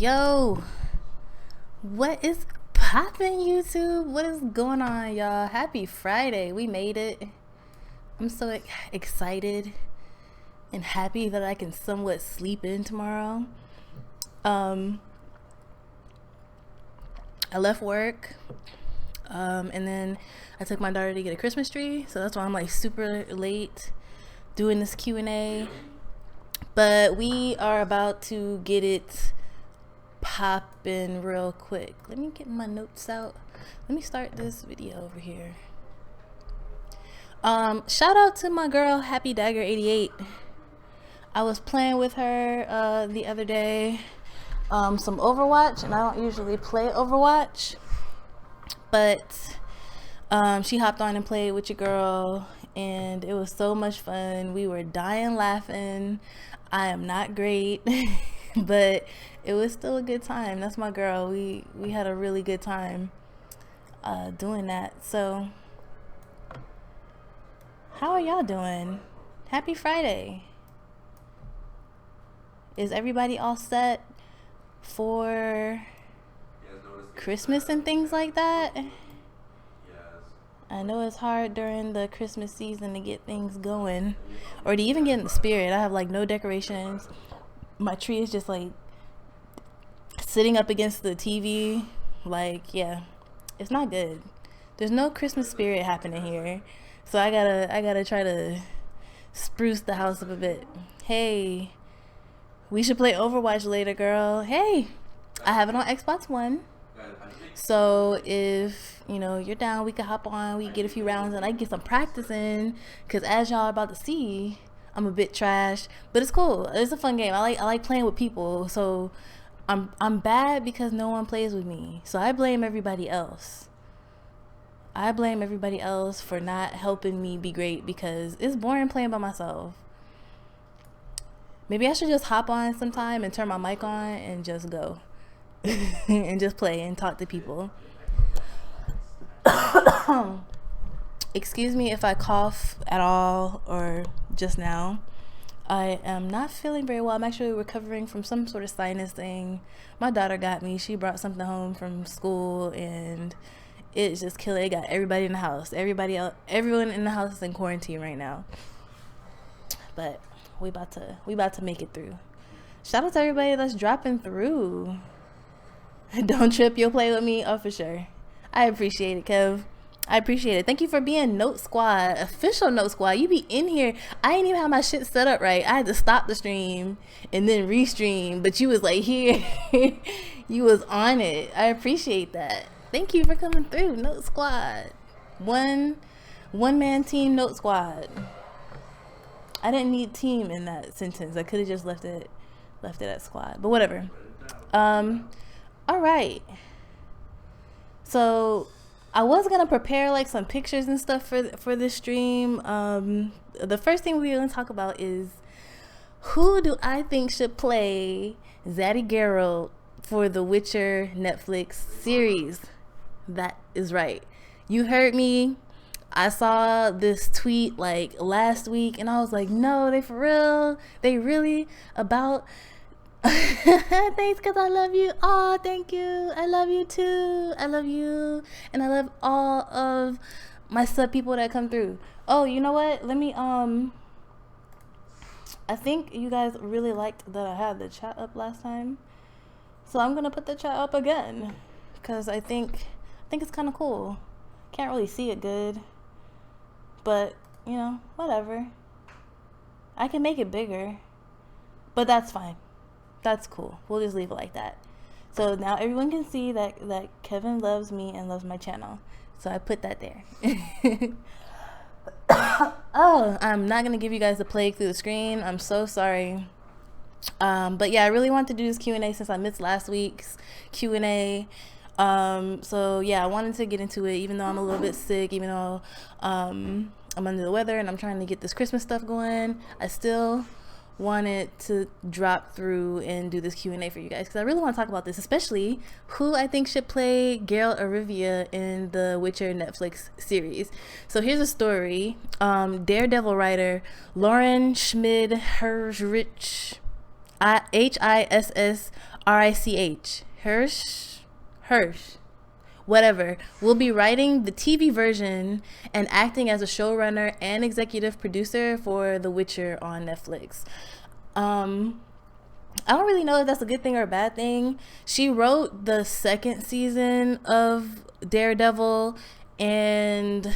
Yo, what is poppin', YouTube? What is going on, y'all? Happy Friday. We made it. I'm so excited and happy that I can somewhat sleep in tomorrow. I left work and then I took my daughter to get a Christmas tree, so that's why I'm like super late doing this Q&A. But we are about to get it popping real quick. Let me get my notes out. Let me start this video over here. Shout out to my girl Happy Dagger 88. I was playing with her the other day some Overwatch, and I don't usually play Overwatch, but she hopped on and played with your girl, and it was so much fun. We were dying laughing. I am not great but it was still a good time. That's my girl. We had a really good time doing that. So how are y'all doing? Happy Friday. Is everybody all set for Christmas and things like that? I know it's hard during the Christmas season to get things going or to even get in the spirit. I have like no decorations. My tree is just like sitting up against the TV. Like, yeah, it's not good. There's no Christmas spirit happening here. So I gotta try to spruce the house up a bit. Hey, we should play Overwatch later, girl. Hey, I have it on Xbox One. So if, you know, you're down, we can hop on, we can get a few rounds, and I can get some practice in, because as y'all about to see, I'm a bit trash, but it's cool. It's a fun game. I like playing with people. So I'm bad because no one plays with me. So I blame everybody else. I blame everybody else for not helping me be great, because it's boring playing by myself. Maybe I should just hop on sometime and turn my mic on and just go. And just play and talk to people. Excuse me if I cough at all or just now. I am not feeling very well. I'm actually recovering from some sort of sinus thing. My daughter got me. She brought something home from school and it's just killing. It got everybody in the house. Everyone in the house is in quarantine right now. But we about to make it through. Shout out to everybody that's dropping through. Don't trip, you'll play with me. Oh, for sure. I appreciate it, Kev. I appreciate it. Thank you for being Note Squad, official Note Squad. You be in here. I didn't even have my shit set up right. I had to stop the stream and then restream, but you was like here. You was on it. I appreciate that. Thank you for coming through, Note Squad. One man team, Note Squad. I didn't need team in that sentence. I could have just left it at squad, but whatever. All right. So I was gonna prepare like some pictures and stuff for this stream. The first thing we're gonna talk about is who do I think should play Zaddy Geralt for the Witcher Netflix series. That is right. You heard me. I saw this tweet like last week and I was like, no, they for real? They really about thanks, because I love you. Oh, thank you. I love you too. I love you. And I love all of my sub people that come through. Oh, you know what? Let me, I think you guys really liked that I had the chat up last time. So I'm going to put the chat up again. Because I think it's kind of cool. Can't really see it good. But, you know, whatever. I can make it bigger. But that's fine. That's cool. We'll just leave it like that. So now everyone can see that Kevin loves me and loves my channel. So I put that there. Oh, I'm not going to give you guys a plague through the screen. I'm so sorry. But yeah, I really want to do this Q&A since I missed last week's Q&A. So yeah, I wanted to get into it even though I'm a little bit sick, even though I'm under the weather and I'm trying to get this Christmas stuff going. I still wanted to drop through and do this Q&A for you guys because I really want to talk about this, especially who I think should play Geralt of Rivia in the Witcher Netflix series. So here's a story. Daredevil writer Lauren Schmid Hirsch Rich, Hirsch, whatever, will be writing the TV version and acting as a showrunner and executive producer for The Witcher on Netflix. I don't really know if that's a good thing or a bad thing. She wrote the second season of Daredevil, and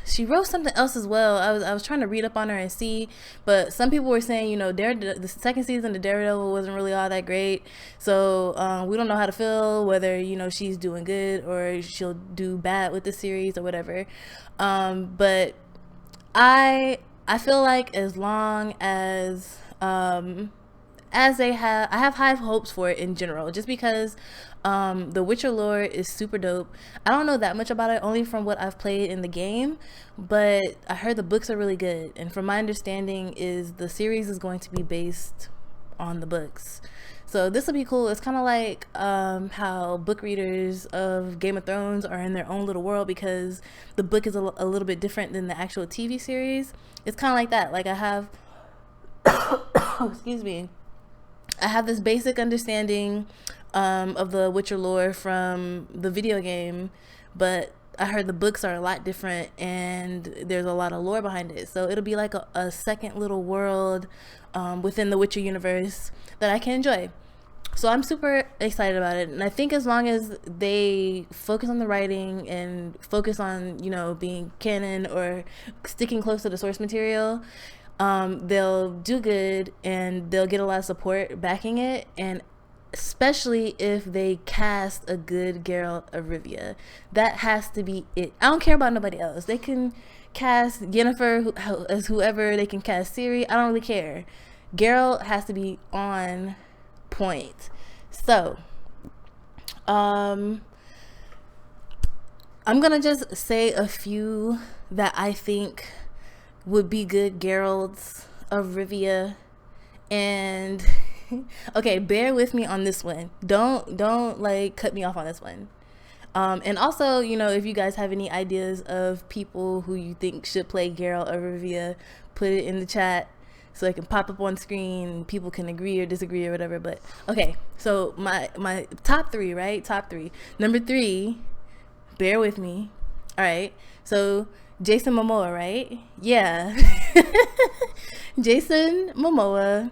she wrote something else as well. I was trying to read up on her and see, but some people were saying, you know, the second season of Daredevil wasn't really all that great. So we don't know how to feel, whether, you know, she's doing good or she'll do bad with the series or whatever. But I feel like as long as I have high hopes for it in general, just because the Witcher lore is super dope. I don't know that much about it, only from what I've played in the game, but I heard the books are really good, and from my understanding is the series is going to be based on the books. So this will be cool. It's kind of like how book readers of Game of Thrones are in their own little world, because the book is a little bit different than the actual TV series. It's kind of like that. Like I have excuse me, I have this basic understanding of the Witcher lore from the video game, but I heard the books are a lot different and there's a lot of lore behind it. So it'll be like a second little world within the Witcher universe that I can enjoy. So I'm super excited about it. And I think as long as they focus on the writing and focus on, you know, being canon or sticking close to the source material, they'll do good and they'll get a lot of support backing it, and especially if they cast a good Geralt of Rivia. That has to be it. I don't care about nobody else. They can cast Yennefer as whoever, they can cast Ciri, I don't really care. Geralt has to be on point. So I'm gonna just say a few that I think would be good Geralts of Rivia, and okay, bear with me on this one. Don't like cut me off on this one. And also, you know, if you guys have any ideas of people who you think should play Geralt of Rivia, put it in the chat so it can pop up on screen and people can agree or disagree or whatever. But okay, so my top three, right? Top three. Number 3, bear with me. All right, so Jason Momoa, right? Yeah. Jason Momoa.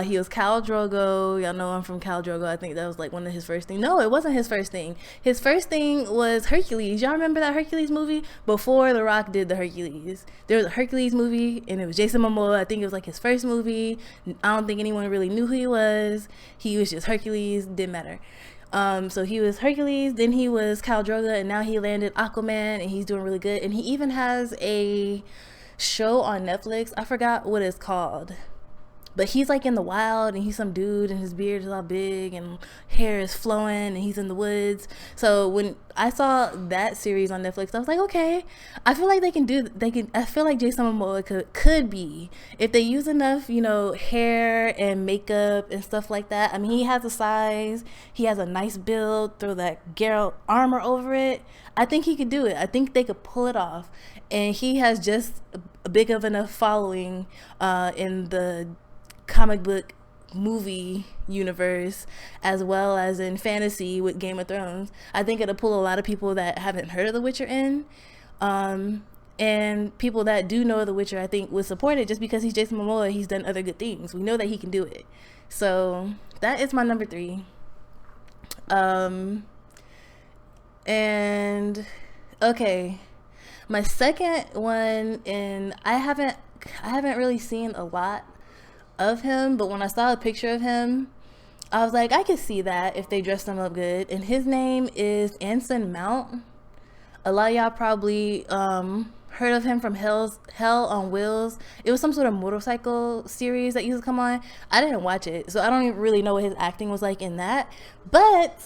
He was Khal Drogo. Y'all know I'm from Khal Drogo. I think that was like one of his first things. No, it wasn't his first thing. His first thing was Hercules. Y'all remember that Hercules movie? Before The Rock did the Hercules. There was a Hercules movie, and it was Jason Momoa. I think it was like his first movie. I don't think anyone really knew who he was. He was just Hercules. Didn't matter. So he was Hercules, then he was Khal Drogo, and now he landed Aquaman, and he's doing really good. And he even has a show on Netflix. I forgot what it's called, but he's like in the wild, and he's some dude, and his beard is all big, and hair is flowing, and he's in the woods. So when I saw that series on Netflix, I was like, okay, I feel like I feel like Jason Momoa could be, if they use enough, you know, hair and makeup and stuff like that. I mean, he has a size, he has a nice build, throw that Geralt armor over it. I think he could do it. I think they could pull it off. And he has just a big of enough following in the comic book movie universe, as well as in fantasy with Game of Thrones. I think it'll pull a lot of people that haven't heard of The Witcher in, and people that do know The Witcher, I think, would support it just because he's Jason Momoa. He's done other good things. We know that he can do it. So that is my number 3. And okay, my second one, and I haven't really seen a lot of him, but when I saw a picture of him, I was like, I could see that if they dressed him up good. And his name is Anson Mount. A lot of y'all probably heard of him from Hell on Wheels. It was some sort of motorcycle series that used to come on. I didn't watch it, so I don't even really know what his acting was like in that. But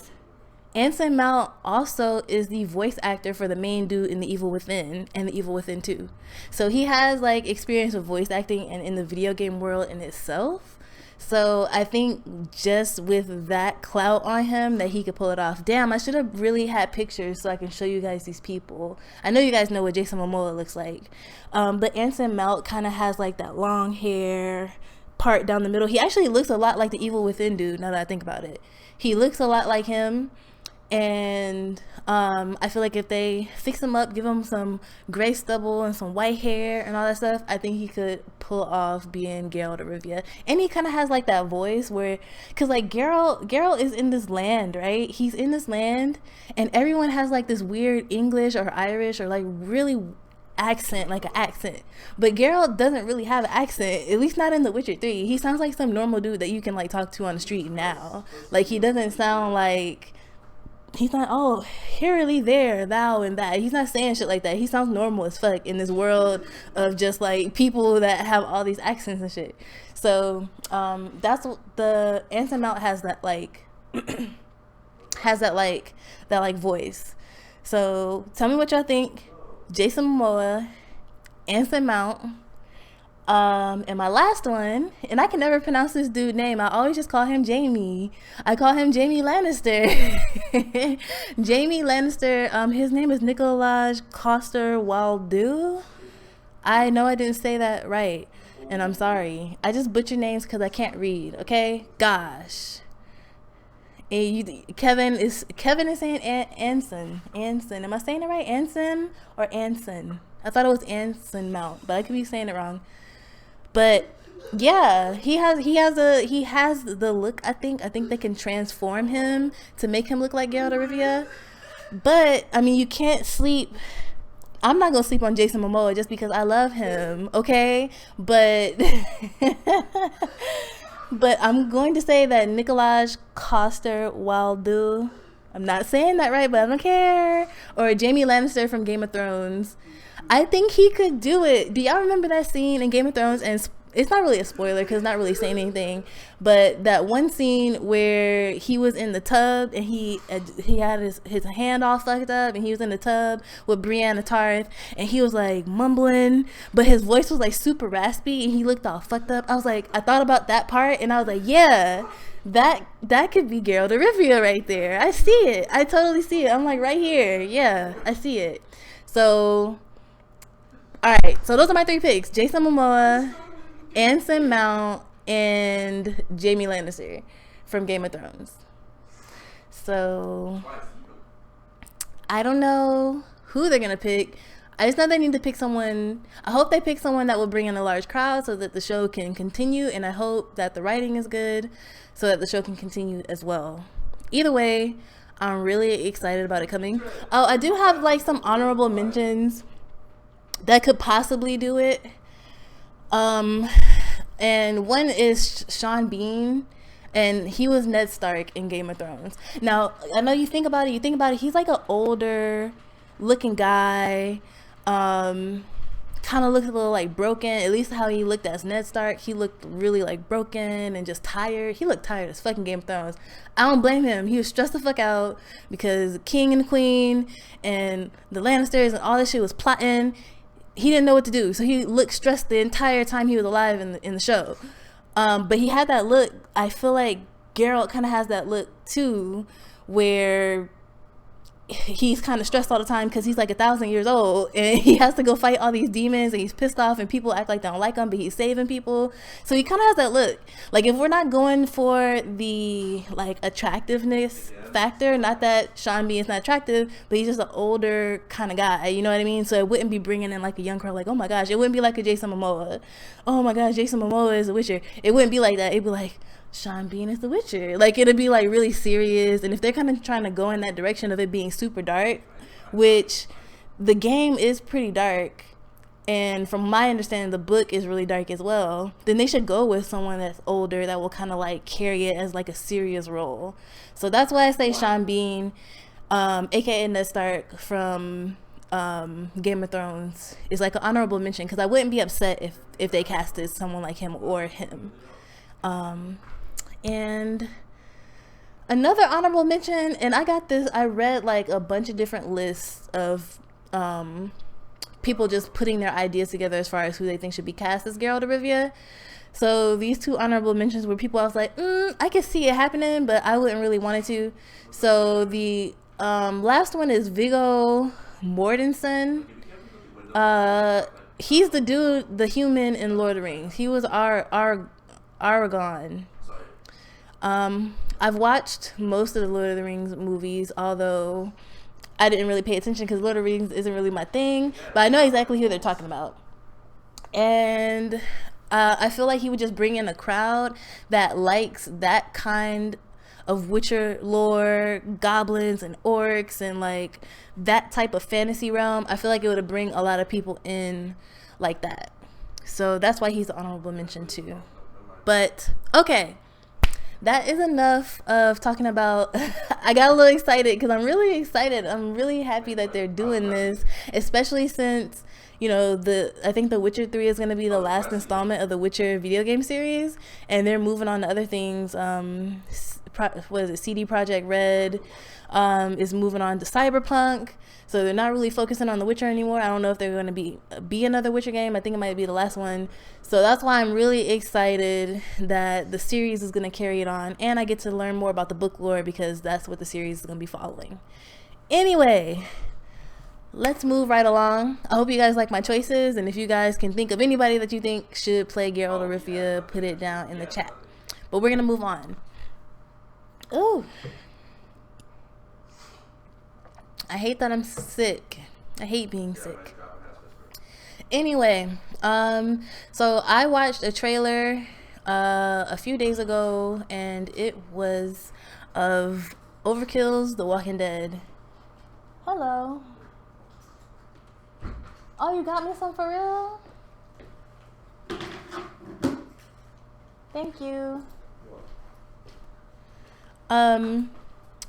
Anson Mount also is the voice actor for the main dude in The Evil Within and The Evil Within 2. So he has like experience with voice acting and in the video game world in itself. So I think just with that clout on him that he could pull it off. Damn, I should have really had pictures so I can show you guys these people. I know you guys know what Jason Momoa looks like. But Anson Mount kind of has like that long hair, part down the middle. He actually looks a lot like the Evil Within dude, now that I think about it. He looks a lot like him. And I feel like if they fix him up, give him some gray stubble and some white hair and all that stuff, I think he could pull off being Geralt of Rivia. And he kind of has like that voice where, because like Geralt is in this land, right? He's in this land and everyone has like this weird English or Irish or like really accent, like an accent, but Geralt doesn't really have an accent, at least not in The Witcher 3. He sounds like some normal dude that you can like talk to on the street now. Like he doesn't sound like, he's not, oh, hearily there, thou and that. He's not saying shit like that. He sounds normal as fuck in this world of just like people that have all these accents and shit. So that's the Anson Mount has that like has that voice. So tell me what y'all think. Jason Momoa, Anson Mount, and my last one, and I can never pronounce this dude's name. I always just call him Jamie. I call him Jamie Lannister. Jamie Lannister. His name is Nikolaj Coster-Waldau. I know I didn't say that right, and I'm sorry. I just butcher names because I can't read. Okay, gosh. And Kevin is saying Anson. Anson. Am I saying it right? Anson or Anson? I thought it was Anson Mount, but I could be saying it wrong. But yeah, he has the look. I think they can transform him to make him look like Geralt of Rivia. But I mean, you can't sleep. I'm not gonna sleep on Jason Momoa just because I love him, okay? But but I'm going to say that Nikolaj Coster-Waldau, I'm not saying that right, but I don't care, or Jaime Lannister from Game of Thrones, I think he could do it. Do y'all remember that scene in Game of Thrones? And it's not really a spoiler because it's not really saying anything, but that one scene where he was in the tub and he had his hand all fucked up and he was in the tub with Brienne of Tarth and he was like mumbling, but his voice was like super raspy and he looked all fucked up. I thought about that part and I was like, yeah, that could be Geralt of Rivia right there. I see it. I totally see it. I'm like, right here. Yeah, I see it. So, all right. So those are my three picks: Jason Momoa, Anson Mount, and Jaime Lannister from Game of Thrones. So I don't know who they're gonna pick. I just know they need to pick someone. I hope they pick someone that will bring in a large crowd so that the show can continue, and I hope that the writing is good so that the show can continue as well. Either way, I'm really excited about it coming. Oh, I do have like some honorable mentions that could possibly do it. And one is Sean Bean, and he was Ned Stark in Game of Thrones. Now, I know you think about it, he's like an older looking guy, kind of looked a little like broken, at least how he looked as Ned Stark. He looked really like broken and just tired. He looked tired as fucking Game of Thrones. I don't blame him. He was stressed the fuck out because King and Queen and the Lannisters and all this shit was plotting. He didn't know what to do, so he looked stressed the entire time he was alive in the show. But he had that look. I feel like Geralt kind of has that look too, where he's kind of stressed all the time because he's like 1,000 years old and he has to go fight all these demons and he's pissed off and people act like they don't like him, but he's saving people. So he kind of has that look. Like, if we're not going for the like attractiveness factor, not that Sean Bean is not attractive, but he's just an older kind of guy, you know what I mean? So it wouldn't be bringing in like a young crowd, like, oh my gosh. It wouldn't be like a Jason Momoa. Oh my gosh, Jason Momoa is a Witcher. It wouldn't be like that. It'd be like, Sean Bean is the Witcher. Like, it'll be like really serious. And if they're kind of trying to go in that direction of it being super dark, which the game is pretty dark, and from my understanding the book is really dark as well, then they should go with someone that's older that will kind of like carry it as like a serious role. So that's why I say Sean Bean, aka Ned Stark from Game of Thrones, is like an honorable mention, because I wouldn't be upset if they casted someone like him or him. And another honorable mention, and I read like a bunch of different lists of people just putting their ideas together as far as who they think should be cast as Geralt of Rivia. So these two honorable mentions were people I was like, I could see it happening, but I wouldn't really want it to. So the last one is Viggo Mortensen. He's the dude, the human in Lord of the Rings. He was our Aragon. I've watched most of the Lord of the Rings movies, although I didn't really pay attention because Lord of the Rings isn't really my thing, but I know exactly who they're talking about. And I feel like he would just bring in a crowd that likes that kind of Witcher lore, goblins and orcs, and like that type of fantasy realm. I feel like it would bring a lot of people in like that. So that's why he's an honorable mention too. But okay, that is enough of talking about I got a little excited because I'm really excited. I'm really happy that they're doing this, especially since, you know, I think The Witcher 3 is going to be the last installment of the Witcher video game series, and they're moving on to other things. What is it? CD Projekt Red is moving on to Cyberpunk, so they're not really focusing on The Witcher anymore. I don't know if they're going to be another Witcher game. I think it might be the last one. So that's why I'm really excited that the series is going to carry it on, and I get to learn more about the book lore because that's what the series is going to be following. Anyway, let's move right along. I hope you guys like my choices, and if you guys can think of anybody that you think should play Geralt of Rivia, put it down in the chat. But we're going to move on. Ooh. I hate that I'm sick. I hate being sick. Anyway, so I watched a trailer a few days ago, and it was of OverKill's The Walking Dead. Hello. Oh, you got me some for real? Thank you.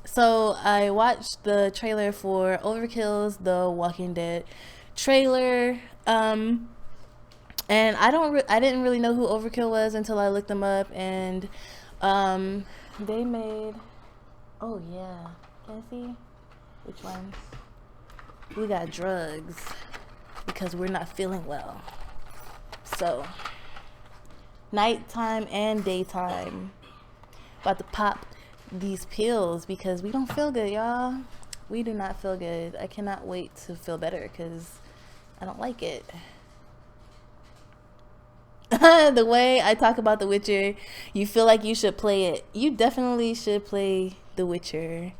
So I watched the trailer for OverKill's The Walking Dead trailer, and I didn't really know who Overkill was until I looked them up, and they made, oh yeah, can I see which one? We got drugs because we're not feeling well, so nighttime and daytime, about to pop these pills because we don't feel good, y'all. We do not feel good. I cannot wait to feel better because I don't like it. The way I talk about The Witcher, you feel like you should play it. You definitely should play The Witcher.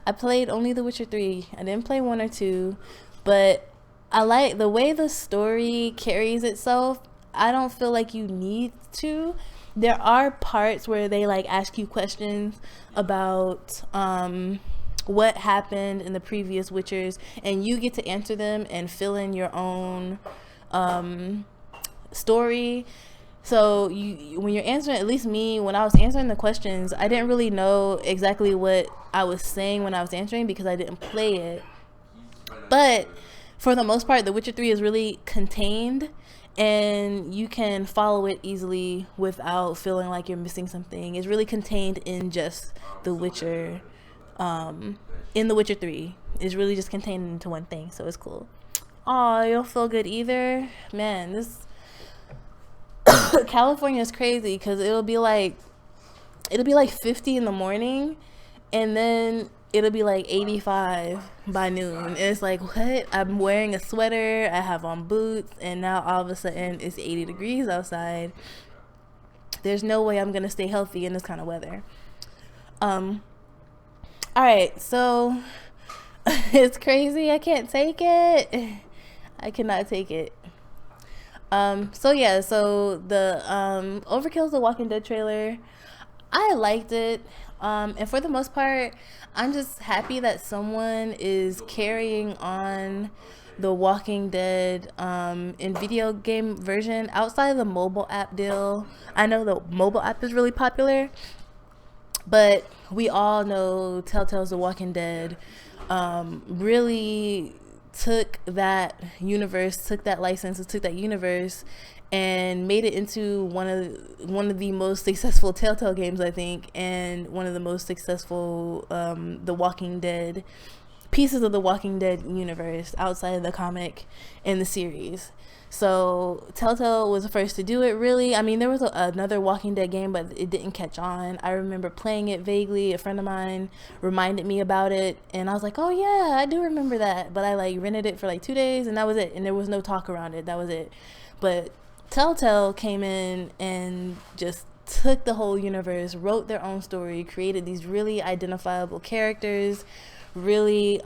I played only The Witcher 3. I didn't play 1 or 2, but I like the way the story carries itself. I don't feel like you need to. There are parts where they like ask you questions about what happened in the previous Witchers, and you get to answer them and fill in your own story. So when you're answering, at least me, when I was answering the questions, I didn't really know exactly what I was saying when I was answering because I didn't play it. But for the most part, The Witcher 3 is really contained, and you can follow it easily without feeling like you're missing something. It's really contained in just The Witcher. In The Witcher 3, it's really just contained into one thing, so it's cool. Oh, you don't feel good either? Man, this California is crazy because it'll be like 50 in the morning, and then it'll be like 85 by noon. And it's like, what? I'm wearing a sweater, I have on boots, and now all of a sudden it's 80 degrees outside. There's no way I'm gonna stay healthy in this kind of weather. Alright, so it's crazy. I can't take it. I cannot take it. So yeah, so the OverKill's The Walking Dead trailer, I liked it. And for the most part, I'm just happy that someone is carrying on The Walking Dead in video game version outside of the mobile app deal. I know the mobile app is really popular, but we all know Telltale's The Walking Dead really took that universe, took that license, took that universe, and made it into one of the most successful Telltale games, I think, and one of the most successful The Walking Dead pieces of the Walking Dead universe outside of the comic and the series. So Telltale was the first to do it, really. I mean, there was another Walking Dead game, but it didn't catch on. I remember playing it vaguely. A friend of mine reminded me about it, and I was like, oh yeah, I do remember that. But I like rented it for like 2 days, and that was it. And there was no talk around it. That was it. But Telltale came in and just took the whole universe, wrote their own story, created these really identifiable characters, really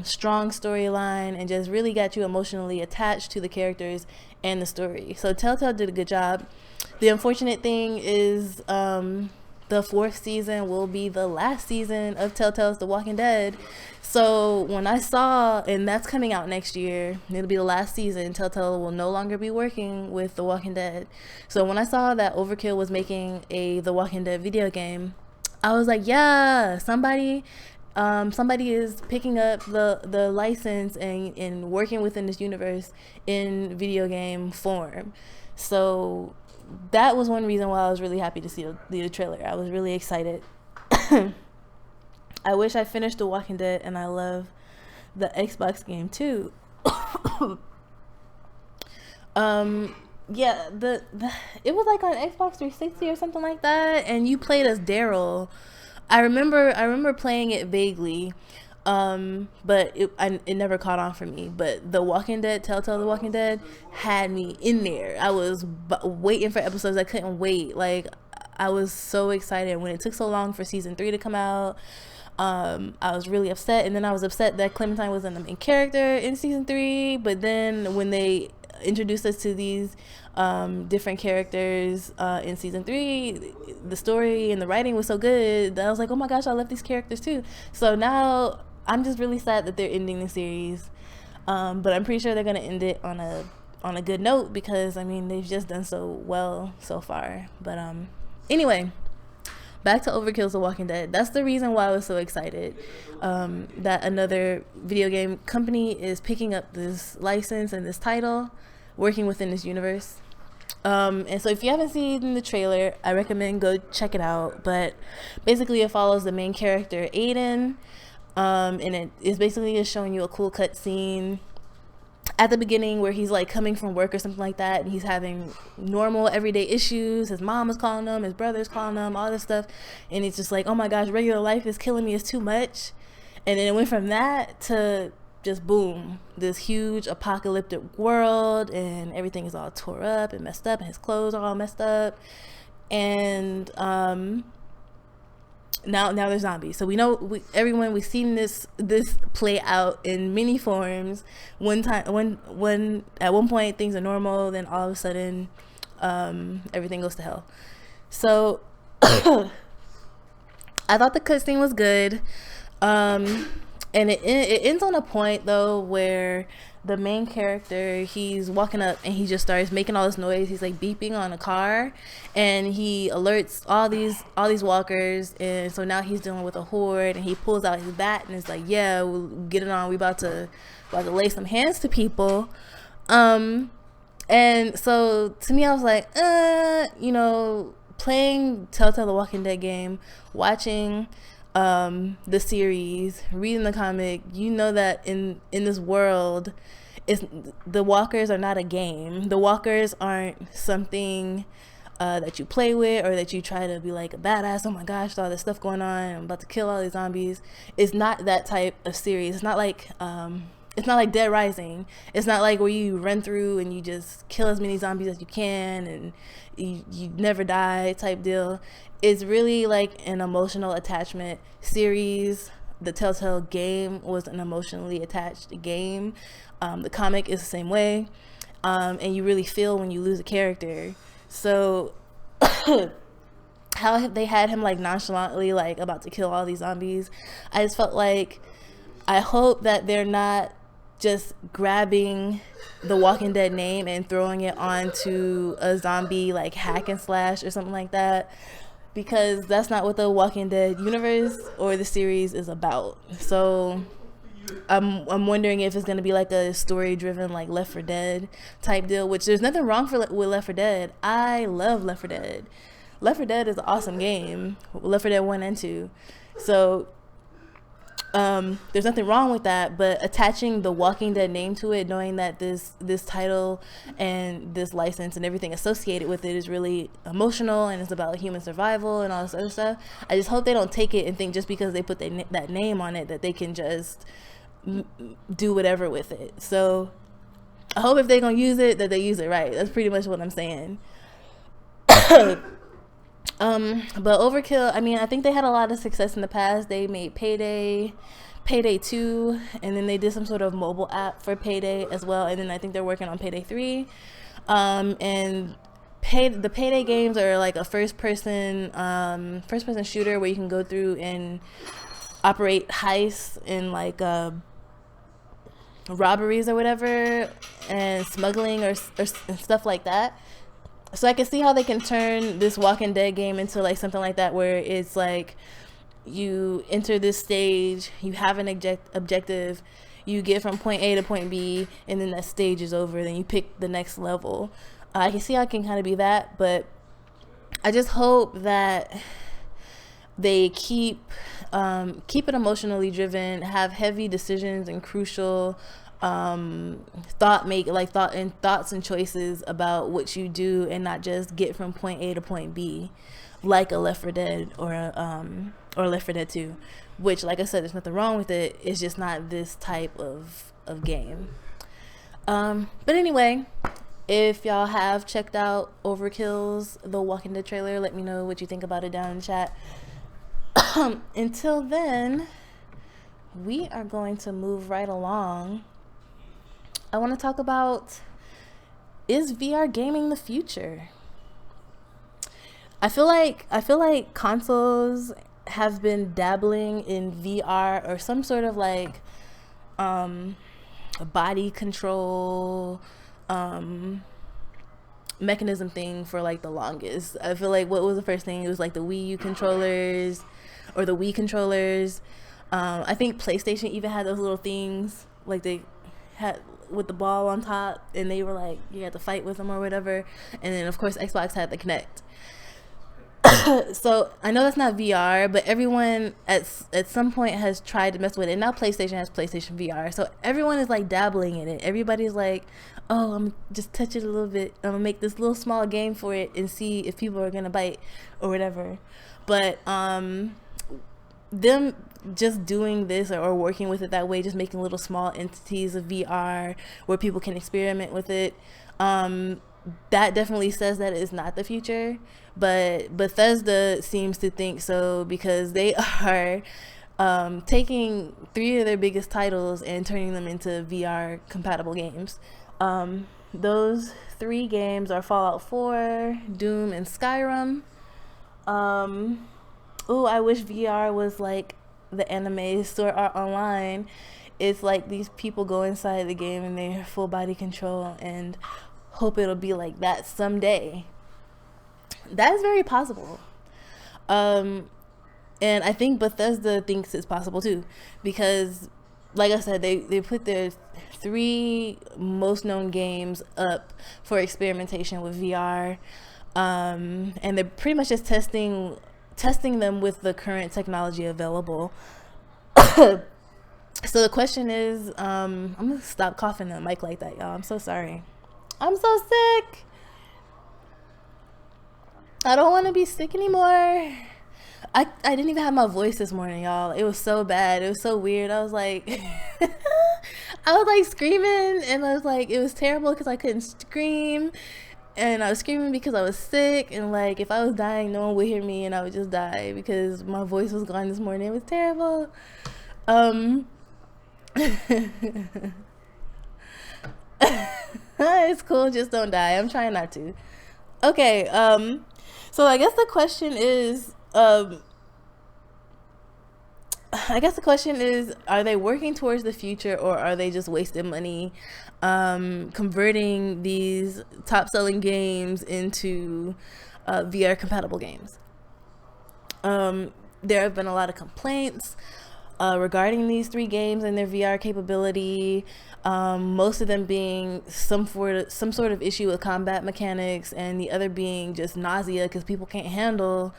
strong storyline, and just really got you emotionally attached to the characters and the story. So Telltale did a good job. The unfortunate thing is the 4th season will be the last season of Telltale's The Walking Dead. So when I saw, and that's coming out next year, it'll be the last season, Telltale will no longer be working with The Walking Dead. So when I saw that Overkill was making a The Walking Dead video game, I was like, yeah, somebody is picking up the license and working within this universe in video game form. So that was one reason why I was really happy to see the trailer. I was really excited. I wish I finished The Walking Dead, and I love the Xbox game too. Yeah, it was like on Xbox 360 or something like that, and you played as Daryl. I remember playing it vaguely, but it never caught on for me. But The Walking Dead, Telltale The Walking Dead, had me in there. I was waiting for episodes. I couldn't wait. Like, I was so excited when it took so long for season 3 to come out. I was really upset, and then I was upset that Clementine wasn't the main character in season 3. But then when they introduced us to these different characters in season 3, the story and the writing was so good that I was like, oh my gosh, I love these characters too. So now I'm just really sad that they're ending the series, but I'm pretty sure they're gonna end it on a good note, because I mean, they've just done so well so far. But anyway, back to Overkill's The Walking Dead. That's the reason why I was so excited that another video game company is picking up this license and this title, working within this universe. And so if you haven't seen the trailer, I recommend go check it out. But basically it follows the main character, Aiden, and it is basically just showing you a cool cut scene at the beginning where he's like coming from work or something like that, and he's having normal everyday issues. His mom is calling him, his brother's calling him, all this stuff, and he's just like, oh my gosh, regular life is killing me, it's too much. And then it went from that to just boom, this huge apocalyptic world, and everything is all tore up and messed up, and his clothes are all messed up, and now there's zombies. So we know, we've seen this play out in many forms. When at one point things are normal, then all of a sudden everything goes to hell. So I thought the cutscene was good, and it ends on a point though where the main character, he's walking up and he just starts making all this noise. He's like beeping on a car, and he alerts all these walkers, and so now he's dealing with a horde, and he pulls out his bat and it's like, yeah, we'll get it on, we about to lay some hands to people. And so to me, I was like, playing Telltale The Walking Dead game, watching the series, reading the comic, you know that in this world, the walkers are not a game. The walkers aren't something that you play with, or that you try to be like a badass, oh my gosh, all this stuff going on, I'm about to kill all these zombies. It's not that type of series. It's not like Dead Rising. It's not like where you run through and you just kill as many zombies as you can and you never die type deal. It's really like an emotional attachment series. The Telltale game was an emotionally attached game. The comic is the same way, and you really feel when you lose a character. So how they had him like nonchalantly like about to kill all these zombies, I just felt like, I hope that they're not just grabbing the Walking Dead name and throwing it onto a zombie like hack and slash or something like that, because that's not what the Walking Dead universe or the series is about. So I'm wondering if it's going to be like a story driven like Left 4 Dead type deal, which there's nothing wrong with Left 4 Dead. I love Left 4 Dead. Left 4 Dead is an awesome game, Left 4 Dead 1 and 2. So there's nothing wrong with that, but attaching the Walking Dead name to it, knowing that this title and this license and everything associated with it is really emotional and it's about human survival and all this other stuff, I just hope they don't take it and think just because they put that name on it that they can just do whatever with it. So I hope if they're gonna use it, that they use it right. That's pretty much what I'm saying. But Overkill, I mean, I think they had a lot of success in the past. They made Payday 2, and then they did some sort of mobile app for Payday as well, and then I think they're working on Payday 3. And the Payday games are like a first person shooter where you can go through and operate heists and like robberies or whatever, and smuggling or stuff like that. So I can see how they can turn this Walking Dead game into like something like that, where it's like you enter this stage, you have an objective, you get from point A to point B, and then that stage is over, then you pick the next level. I can see how it can kind of be that, but I just hope that they keep it emotionally driven, have heavy decisions and crucial thoughts and choices about what you do, and not just get from point A to point B like a Left 4 Dead or Left 4 Dead 2, which, like I said, there's nothing wrong with it. It's just not this type of game. But anyway, if y'all have checked out OverKill's The Walking Dead trailer, let me know what you think about it down in the chat. Until then, we are going to move right along. I want to talk about, is VR gaming the future? I feel like consoles have been dabbling in VR or some sort of like body control mechanism thing for like the longest. I feel like, what was the first thing? It was like the Wii U controllers or the Wii controllers. I think PlayStation even had those little things like they had with the ball on top, and they were like, you had to fight with them or whatever. And then of course Xbox had the Kinect. So I know that's not VR, but everyone at some point has tried to mess with it. And now PlayStation has PlayStation VR, so everyone is like dabbling in it. Everybody's like, oh, I'm just touch it a little bit, I'm gonna make this little small game for it and see if people are gonna bite or whatever. But them just doing this or working with it that way, just making little small entities of VR where people can experiment with it, that definitely says that it's not the future. But Bethesda seems to think so, because they are taking 3 of their biggest titles and turning them into VR compatible games. Those 3 games are Fallout 4, Doom, and Skyrim. Ooh, I wish VR was like the anime Sword Art Online. It's like these people go inside the game and they're full body control, and hope it'll be like that someday. That is very possible. And I think Bethesda thinks it's possible too, because like I said, they put their 3 most known games up for experimentation with VR, and they're pretty much just testing them with the current technology available. So the question is, I'm gonna stop coughing on the mic like that, y'all. I'm so sorry. I'm so sick. I don't want to be sick anymore. I didn't even have my voice this morning, y'all. It was so bad. It was so weird. I was like I was like screaming, and I was like, it was terrible because I couldn't scream, and I was screaming because I was sick, and like if I was dying, no one would hear me, and I would just die because my voice was gone this morning. It was terrible. It's cool, just don't die. I'm trying not to. Okay, so I guess the question is, are they working towards the future, or are they just wasting money converting these top-selling games into VR compatible games? There have been a lot of complaints regarding these 3 games and their VR capability, most of them being some sort of issue with combat mechanics, and the other being just nausea because people can't handle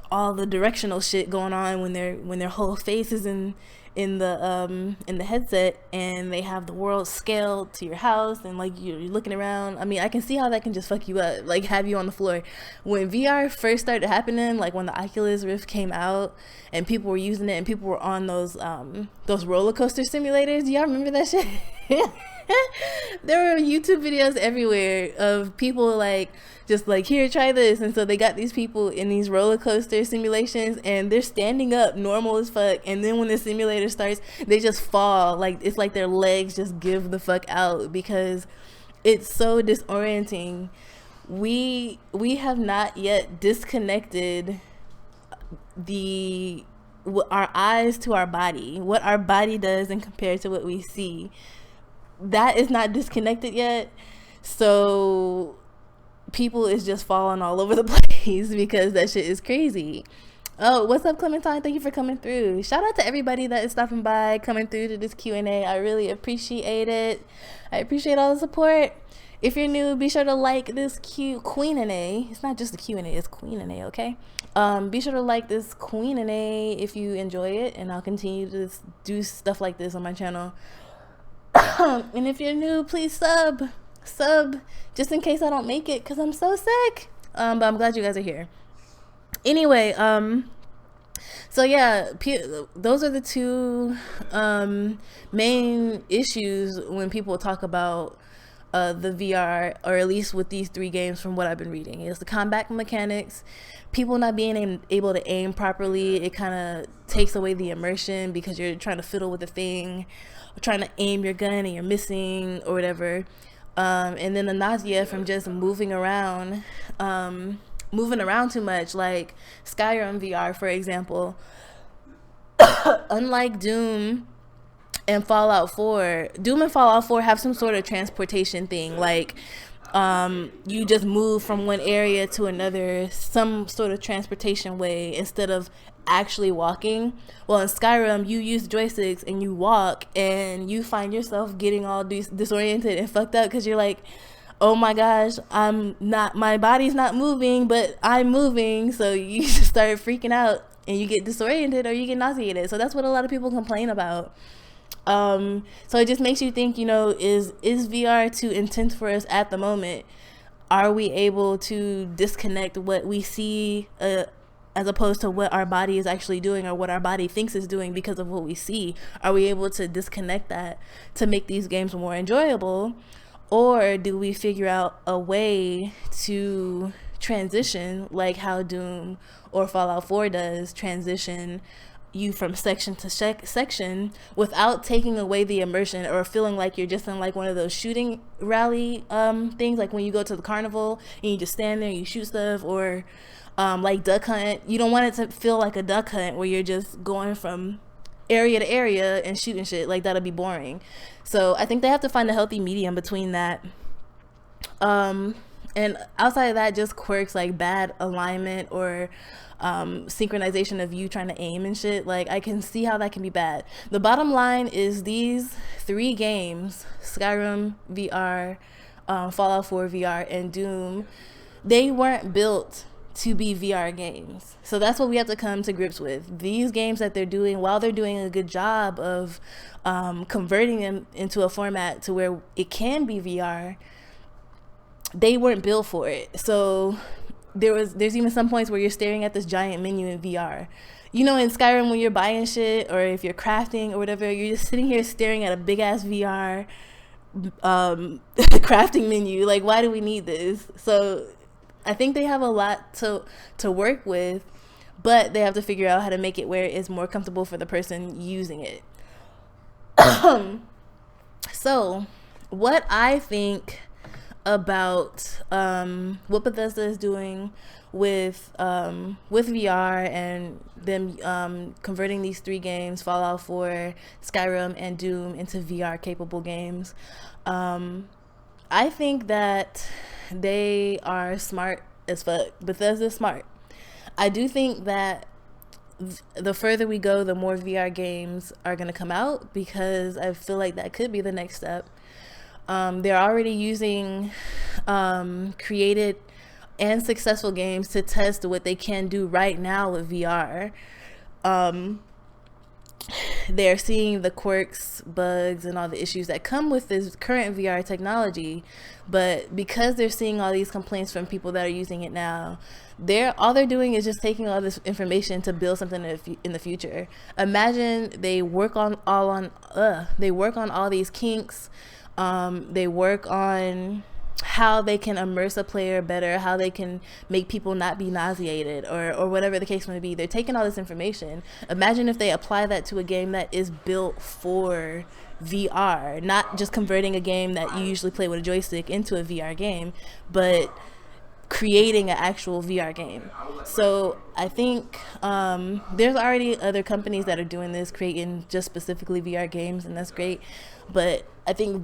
all the directional shit going on when their whole face is in the headset, and they have the world scaled to your house, and like you're looking around. I mean, I can see how that can just fuck you up, like have you on the floor. When VR first started happening, like when the Oculus Rift came out and people were using it and people were on those roller coaster simulators, do y'all remember that shit? There were YouTube videos everywhere of people like just like, here, try this. And so they got these people in these roller coaster simulations and they're standing up normal as fuck, and then when the simulator starts they just fall. Like it's like their legs just give the fuck out because it's so disorienting. We have not yet disconnected our eyes to our body, what our body does and compared to what we see. That is not disconnected yet. So people is just falling all over the place because that shit is crazy. Oh, what's up, Clementine? Thank you for coming through. Shout out to everybody that is stopping by, coming through to this Q&A. I really appreciate it. I appreciate all the support. If you're new, be sure to like this Queen&A. It's not just a Q&A, it's Queen&A, okay? Be sure to like this Queen&A if you enjoy it, and I'll continue to do stuff like this on my channel. And if you're new, please sub just in case I don't make it because I'm so sick. But I'm glad you guys are here. Anyway, so yeah, those are the two main issues when people talk about the VR, or at least with these three games from what I've been reading. It's the combat mechanics, people not being able to aim properly. It kind of takes away the immersion because you're trying to fiddle with the thing, trying to aim your gun and you're missing or whatever. And then the nausea from just moving around too much, like Skyrim VR, for example. Unlike Doom and Fallout 4, Doom and Fallout 4 have some sort of transportation thing, like you just move from one area to another, some sort of transportation way instead of actually walking. Well, in Skyrim you use joysticks and you walk, and you find yourself getting all disoriented and fucked up because you're like, oh my gosh, my body's not moving, but I'm moving. So you just start freaking out and you get disoriented or you get nauseated. So that's what a lot of people complain about. So it just makes you think, is VR too intense for us at the moment? Are we able to disconnect what we see as opposed to what our body is actually doing or what our body thinks is doing because of what we see? Are we able to disconnect that to make these games more enjoyable? Or do we figure out a way to transition, like how Doom or Fallout 4 does, transition you from section to section without taking away the immersion or feeling like you're just in like one of those shooting rally things, like when you go to the carnival and you just stand there and you shoot stuff, or like Duck Hunt. You don't want it to feel like a Duck Hunt where you're just going from area to area and shooting shit. Like, that'll be boring. So I think they have to find a healthy medium between that. And outside of that, just quirks like bad alignment or synchronization of you trying to aim and shit. Like, I can see how that can be bad. The bottom line is these three games, Skyrim VR, Fallout 4 VR, and Doom, they weren't built to be VR games. So that's what we have to come to grips with. These games that they're doing, while they're doing a good job of converting them into a format to where it can be VR, they weren't built for it. So there's even some points where you're staring at this giant menu in VR. In Skyrim, when you're buying shit or if you're crafting or whatever, you're just sitting here staring at a big ass VR crafting menu. Like, why do we need this? So I think they have a lot to work with, but they have to figure out how to make it where it's more comfortable for the person using it. So what I think about what Bethesda is doing with VR and them converting these three games, Fallout 4, Skyrim, and Doom, into VR capable games. I think that they are smart as fuck. Bethesda's smart. I do think that the further we go, the more VR games are going to come out, because I feel like that could be the next step. They're already using created and successful games to test what they can do right now with VR. They're seeing the quirks, bugs, and all the issues that come with this current VR technology, but because they're seeing all these complaints from people that are using it now, all they're doing is just taking all this information to build something in the future. Imagine they work on all these kinks, They work on how they can immerse a player better, how they can make people not be nauseated, or whatever the case may be. They're taking all this information. Imagine if they apply that to a game that is built for VR, not just converting a game that you usually play with a joystick into a VR game, but creating an actual VR game. So I think there's already other companies that are doing this, creating just specifically VR games, and that's great. But I think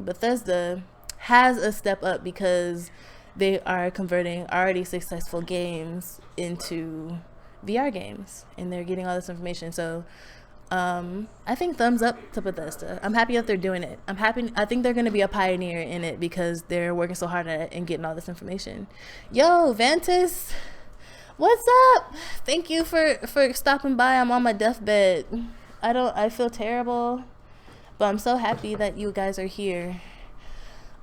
Bethesda has a step up because they are converting already successful games into VR games, and they're getting all this information. So I think thumbs up to Bethesda. I'm happy that they're doing it. I think they're going to be a pioneer in it because they're working so hard at it and getting all this information. Yo, Vantis, what's up? Thank you for stopping by. I'm on my deathbed. I feel terrible, but I'm so happy that you guys are here.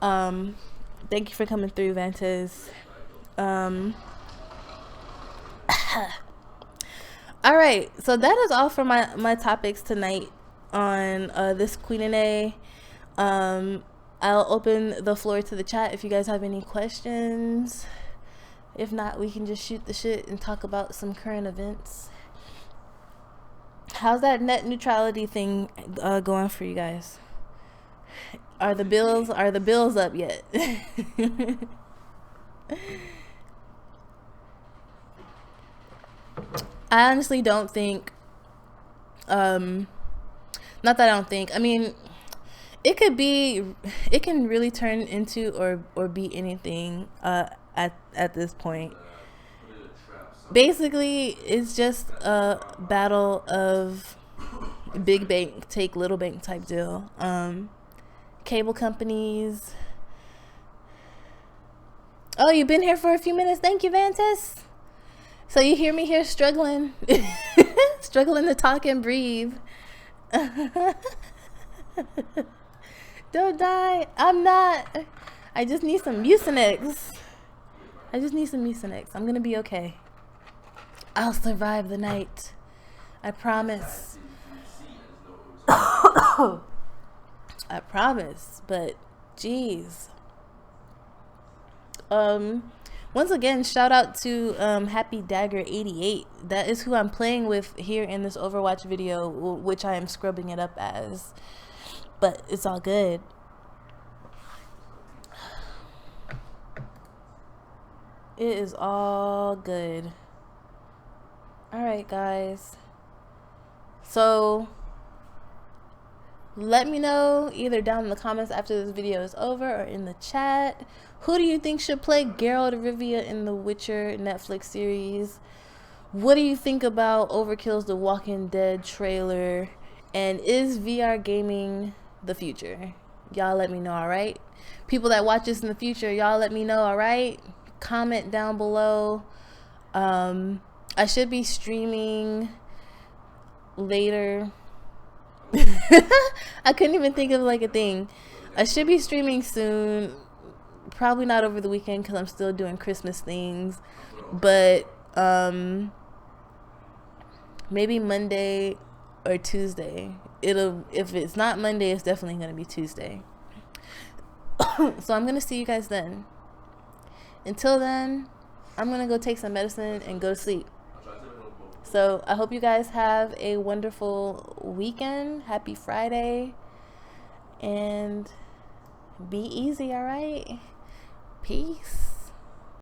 Thank you for coming through, Vantis. All right, so that is all for my topics tonight on this Q&A. I'll open the floor to the chat if you guys have any questions. If not, we can just shoot the shit and talk about some current events. How's that net neutrality thing going for you guys? Are the bills up yet? I honestly don't think, not that I don't think, I mean, it can really turn into or be anything at this point. Basically, it's just a battle of big bank take little bank type deal. Cable companies. Oh, you've been here for a few minutes. Thank you, Vantis. So you hear me here struggling, struggling to talk and breathe. Don't die. I'm not. I just need some Mucinex. I'm gonna be okay. I'll survive the night. I promise. I promise. But, geez. Once again, shout out to Happy Dagger 88. That is who I'm playing with here in this Overwatch video, which I am scrubbing it up as. But it's all good. It is all good. Alright, guys. So, let me know either down in the comments after this video is over or in the chat. Who do you think should play Geralt of Rivia in the Witcher Netflix series? What do you think about OverKill's The Walking Dead trailer? And is VR gaming the future? Y'all let me know, alright? People that watch this in the future, y'all let me know, alright? Comment down below. I should be streaming later. I couldn't even think of like a thing. I should be streaming soon. Probably not over the weekend because I'm still doing Christmas things. But maybe Monday or Tuesday. If it's not Monday, it's definitely gonna be Tuesday. So I'm gonna see you guys then. Until then, I'm gonna go take some medicine and go to sleep. So I hope you guys have a wonderful weekend. Happy Friday. And be easy, alright? Peace.